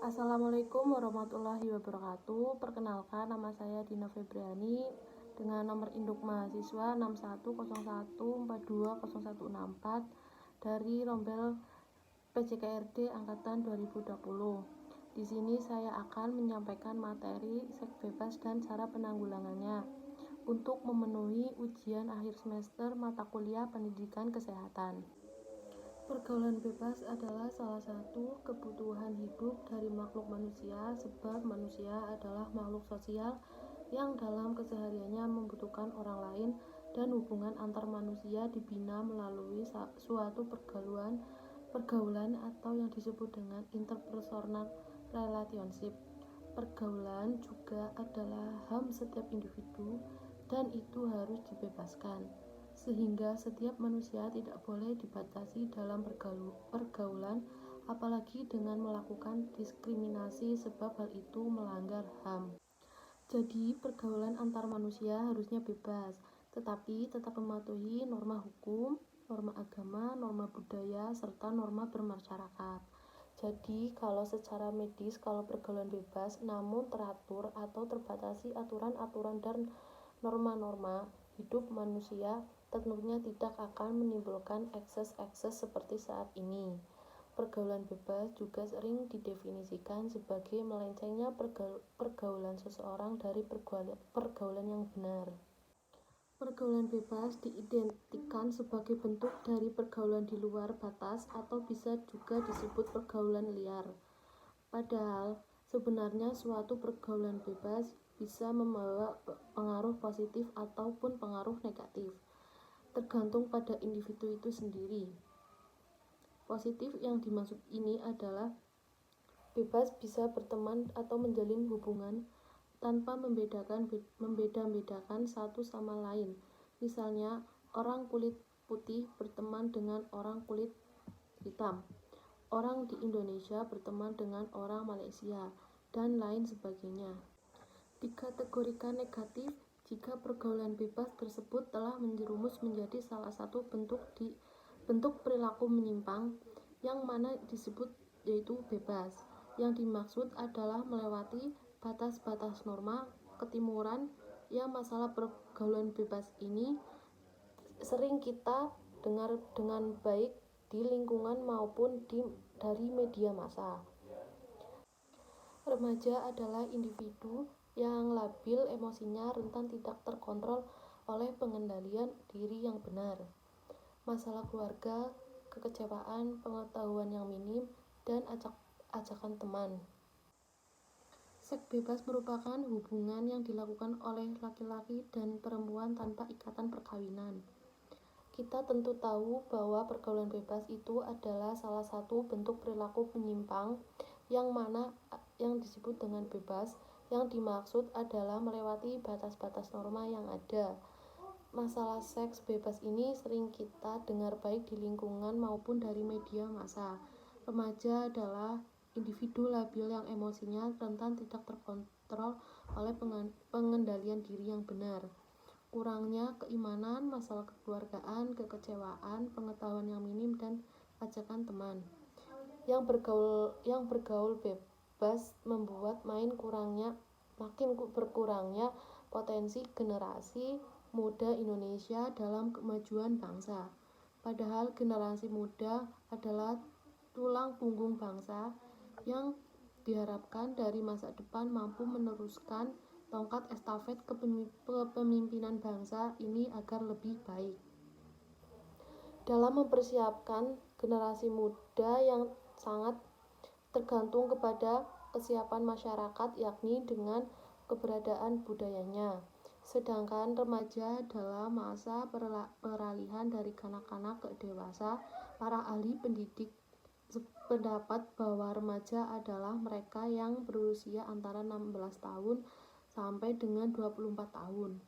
Assalamualaikum warahmatullahi wabarakatuh. Perkenalkan, nama saya Dina Febriani dengan nomor induk mahasiswa 6101420164 dari Rombel PJKRD angkatan 2020. Di sini saya akan menyampaikan materi seks bebas dan cara penanggulangannya untuk memenuhi ujian akhir semester mata kuliah pendidikan kesehatan. Pergaulan bebas adalah salah satu kebutuhan hidup dari makhluk manusia, sebab manusia adalah makhluk sosial yang dalam kesehariannya membutuhkan orang lain dan hubungan antar manusia dibina melalui suatu pergaulan atau yang disebut dengan interpersonal relationship. Pergaulan juga adalah HAM setiap individu dan itu harus dibebaskan, sehingga setiap manusia tidak boleh dibatasi dalam pergaulan, apalagi dengan melakukan diskriminasi, sebab hal itu melanggar HAM. Jadi, pergaulan antar manusia harusnya bebas, tetapi tetap mematuhi norma hukum, norma agama, norma budaya, serta norma bermasyarakat. Jadi, kalau secara medis, kalau pergaulan bebas namun teratur atau terbatasi aturan-aturan dan norma-norma hidup manusia, tentunya tidak akan menimbulkan ekses-ekses seperti saat ini. Pergaulan bebas juga sering didefinisikan sebagai melencengnya pergaulan seseorang dari pergaulan yang benar. Pergaulan bebas diidentikan sebagai bentuk dari pergaulan di luar batas atau bisa juga disebut pergaulan liar. Padahal sebenarnya suatu pergaulan bebas bisa membawa pengaruh positif ataupun pengaruh negatif, tergantung pada individu itu sendiri. Positif yang dimaksud ini adalah bebas bisa berteman atau menjalin hubungan tanpa membeda-bedakan satu sama lain. Misalnya, orang kulit putih berteman dengan orang kulit hitam, orang di Indonesia berteman dengan orang Malaysia, dan lain sebagainya. Dikategorikan negatif jika pergaulan bebas tersebut telah menjerumus menjadi salah satu bentuk perilaku menyimpang, yang mana disebut yaitu bebas. Yang dimaksud adalah melewati batas-batas norma ketimuran. Yang masalah pergaulan bebas ini sering kita dengar dengan baik di lingkungan maupun dari media massa. Remaja adalah individu yang labil emosinya, rentan tidak terkontrol oleh pengendalian diri yang benar. Masalah keluarga, kekecewaan, pengetahuan yang minim, dan ajakan teman. Seks bebas merupakan hubungan yang dilakukan oleh laki-laki dan perempuan tanpa ikatan perkawinan. Kita tentu tahu bahwa pergaulan bebas itu adalah salah satu bentuk perilaku menyimpang yang mana yang disebut dengan bebas. Yang dimaksud adalah melewati batas-batas norma yang ada. Masalah seks bebas ini sering kita dengar baik di lingkungan maupun dari media massa. Remaja adalah individu labil yang emosinya rentan tidak terkontrol oleh pengendalian diri yang benar. Kurangnya keimanan, masalah kekeluargaan, kekecewaan, pengetahuan yang minim, dan ajakan teman. Yang bergaul bebas membuat makin berkurangnya potensi generasi muda Indonesia dalam kemajuan bangsa. Padahal generasi muda adalah tulang punggung bangsa yang diharapkan dari masa depan mampu meneruskan tongkat estafet kepemimpinan bangsa ini agar lebih baik. Dalam mempersiapkan generasi muda yang sangat tergantung kepada kesiapan masyarakat, yakni dengan keberadaan budayanya. Sedangkan remaja adalah masa peralihan dari kanak-kanak ke dewasa. Para ahli pendidik sependapat bahwa remaja adalah mereka yang berusia antara 16 tahun sampai dengan 24 tahun.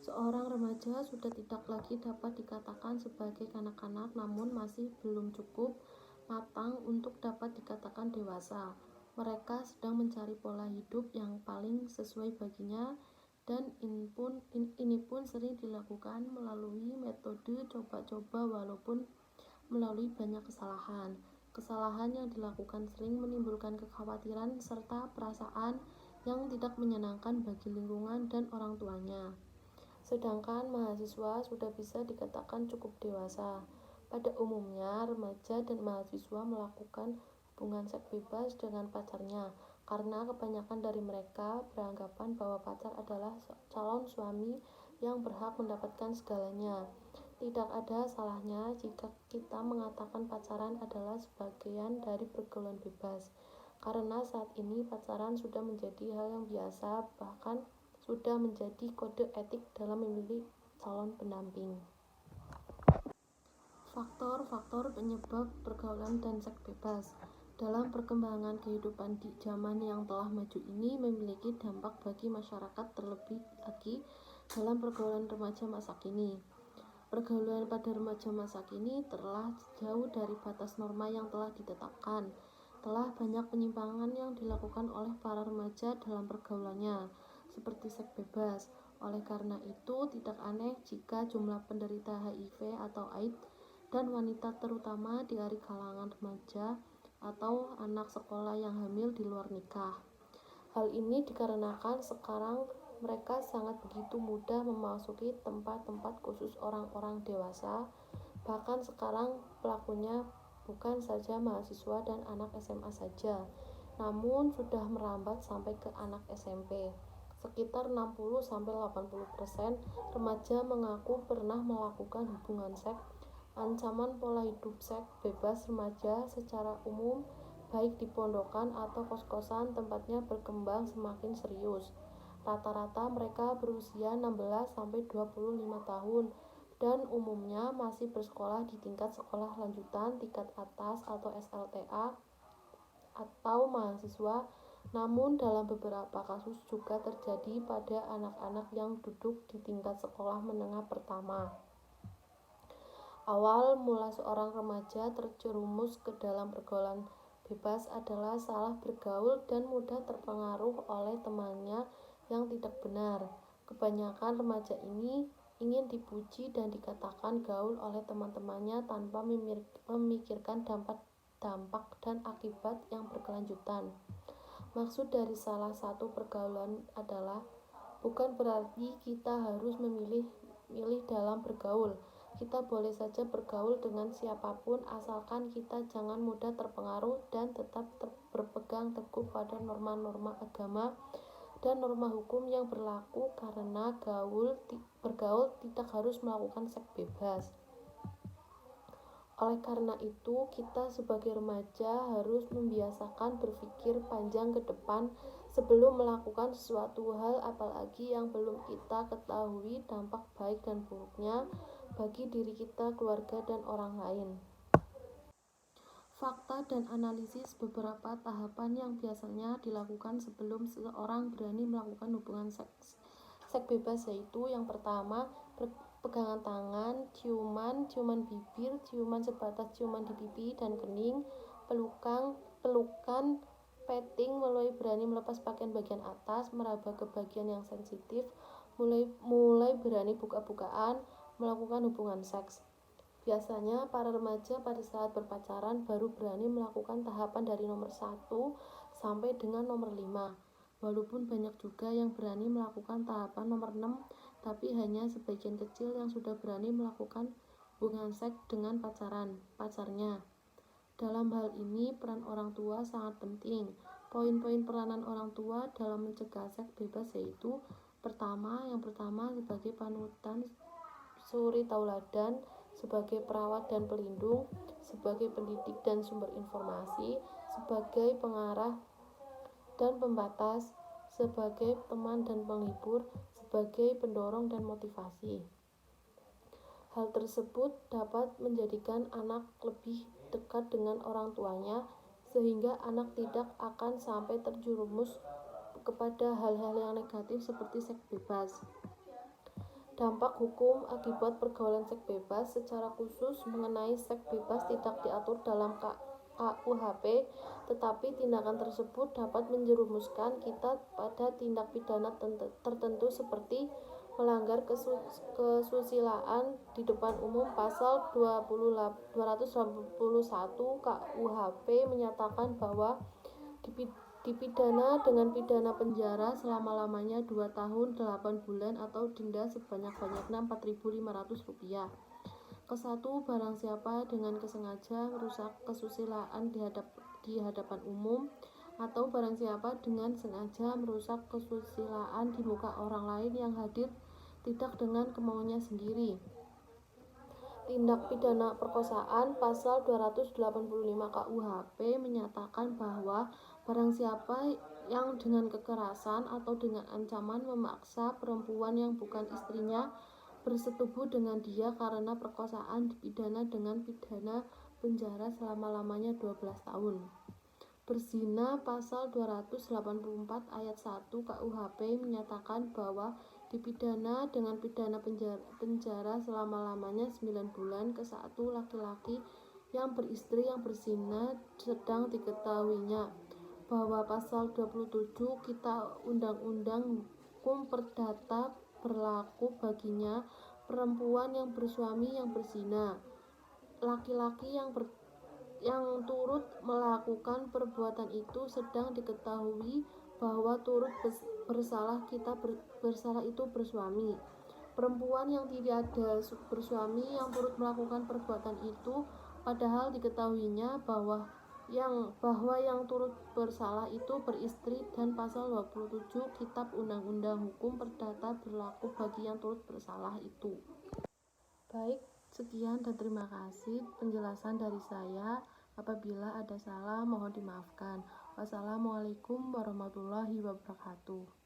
Seorang remaja sudah tidak lagi dapat dikatakan sebagai kanak-kanak, namun masih belum cukup matang untuk dapat dikatakan dewasa. Mereka sedang mencari pola hidup yang paling sesuai baginya, dan ini pun sering dilakukan melalui metode coba-coba walaupun melalui banyak kesalahan. Kesalahan yang dilakukan sering menimbulkan kekhawatiran serta perasaan yang tidak menyenangkan bagi lingkungan dan orang tuanya. Sedangkan mahasiswa sudah bisa dikatakan cukup dewasa. Pada umumnya, remaja dan mahasiswa melakukan hubungan seks bebas dengan pacarnya karena kebanyakan dari mereka beranggapan bahwa pacar adalah calon suami yang berhak mendapatkan segalanya. Tidak ada salahnya jika kita mengatakan pacaran adalah sebagian dari pergaulan bebas, karena saat ini pacaran sudah menjadi hal yang biasa, bahkan sudah menjadi kode etik dalam memilih calon pendamping. Faktor-faktor penyebab pergaulan dan seks bebas dalam perkembangan kehidupan di zaman yang telah maju ini memiliki dampak bagi masyarakat, terlebih lagi dalam pergaulan remaja masa kini. Pergaulan pada remaja masa kini telah jauh dari batas norma yang telah ditetapkan. Telah banyak penyimpangan yang dilakukan oleh para remaja dalam pergaulannya, seperti seks bebas. Oleh karena itu, tidak aneh jika jumlah penderita HIV atau AIDS dan wanita terutama dari kalangan remaja atau anak sekolah yang hamil di luar nikah. Hal ini dikarenakan sekarang mereka sangat begitu mudah memasuki tempat-tempat khusus orang-orang dewasa. Bahkan sekarang pelakunya bukan saja mahasiswa dan anak SMA saja, namun sudah merambat sampai ke anak SMP. Sekitar 60-80% remaja mengaku pernah melakukan hubungan seks. Ancaman pola hidup seks bebas remaja secara umum, baik di pondokan atau kos-kosan, tempatnya berkembang semakin serius. Rata-rata mereka berusia 16-25 tahun dan umumnya masih bersekolah di tingkat sekolah lanjutan, tingkat atas atau SLTA atau mahasiswa. Namun dalam beberapa kasus juga terjadi pada anak-anak yang duduk di tingkat sekolah menengah pertama. Awal mula seorang remaja terjerumus ke dalam pergaulan bebas adalah salah bergaul dan mudah terpengaruh oleh temannya yang tidak benar. Kebanyakan remaja ini ingin dipuji dan dikatakan gaul oleh teman-temannya tanpa memikirkan dampak dan akibat yang berkelanjutan. Maksud dari salah satu pergaulan adalah bukan berarti kita harus memilih dalam bergaul. Kita boleh saja bergaul dengan siapapun asalkan kita jangan mudah terpengaruh dan tetap berpegang teguh pada norma-norma agama dan norma hukum yang berlaku, karena bergaul tidak harus melakukan seks bebas. Oleh karena itu, kita sebagai remaja harus membiasakan berpikir panjang ke depan sebelum melakukan sesuatu hal, apalagi yang belum kita ketahui dampak baik dan buruknya bagi diri kita, keluarga, dan orang lain. Fakta dan analisis beberapa tahapan yang biasanya dilakukan sebelum seseorang berani melakukan hubungan seks bebas, yaitu yang pertama, pegangan tangan, ciuman bibir, ciuman sebatas ciuman di pipi dan kening, pelukan, petting, mulai berani melepas pakaian bagian atas, meraba ke bagian yang sensitif, mulai berani buka-bukaan, melakukan hubungan seks. Biasanya para remaja pada saat berpacaran baru berani melakukan tahapan dari nomor 1 sampai dengan nomor 5. Walaupun banyak juga yang berani melakukan tahapan nomor 6, tapi hanya sebagian kecil yang sudah berani melakukan hubungan seks dengan pacarnya. Dalam hal ini peran orang tua sangat penting. Poin-poin peranan orang tua dalam mencegah seks bebas yaitu yang pertama sebagai panutan suri tauladan, sebagai perawat dan pelindung, sebagai pendidik dan sumber informasi, sebagai pengarah dan pembatas, sebagai teman dan penghibur, sebagai pendorong dan motivasi. Hal tersebut dapat menjadikan anak lebih dekat dengan orang tuanya, sehingga anak tidak akan sampai terjerumus kepada hal-hal yang negatif seperti seks bebas. Dampak hukum akibat pergaulan seks bebas secara khusus mengenai seks bebas tidak diatur dalam KUHP, tetapi tindakan tersebut dapat menjerumuskan kita pada tindak pidana tertentu seperti melanggar kesusilaan di depan umum. Pasal 281 KUHP menyatakan bahwa dipidana dengan pidana penjara selama-lamanya 2 tahun 8 bulan atau denda sebanyak-banyaknya Rp4.500. Kesatu, barang siapa dengan kesengaja merusak kesusilaan di hadapan umum, atau barang siapa dengan sengaja merusak kesusilaan di muka orang lain yang hadir tidak dengan kemauannya sendiri. Tindak pidana perkosaan pasal 285 KUHP menyatakan bahwa barang siapa yang dengan kekerasan atau dengan ancaman memaksa perempuan yang bukan istrinya bersetubuh dengan dia karena perkosaan dipidana dengan pidana penjara selama-lamanya 12 tahun. Berzina pasal 284 ayat 1 KUHP menyatakan bahwa dipidana dengan pidana penjara selama-lamanya 9 bulan kesatu laki-laki yang beristri yang berzina sedang diketahuinya bahwa pasal 27 Kitab Undang-Undang Hukum Perdata berlaku baginya. Perempuan yang bersuami yang berzina, laki-laki yang turut melakukan perbuatan itu sedang diketahui bahwa turut bersalah bersalah itu bersuami. Perempuan yang tidak ada bersuami yang turut melakukan perbuatan itu padahal diketahuinya bahwa yang turut bersalah itu beristri, dan pasal 27 Kitab Undang-Undang Hukum Perdata berlaku bagi yang turut bersalah itu. Baik, sekian dan terima kasih penjelasan dari saya. Apabila ada salah mohon dimaafkan. Wassalamualaikum warahmatullahi wabarakatuh.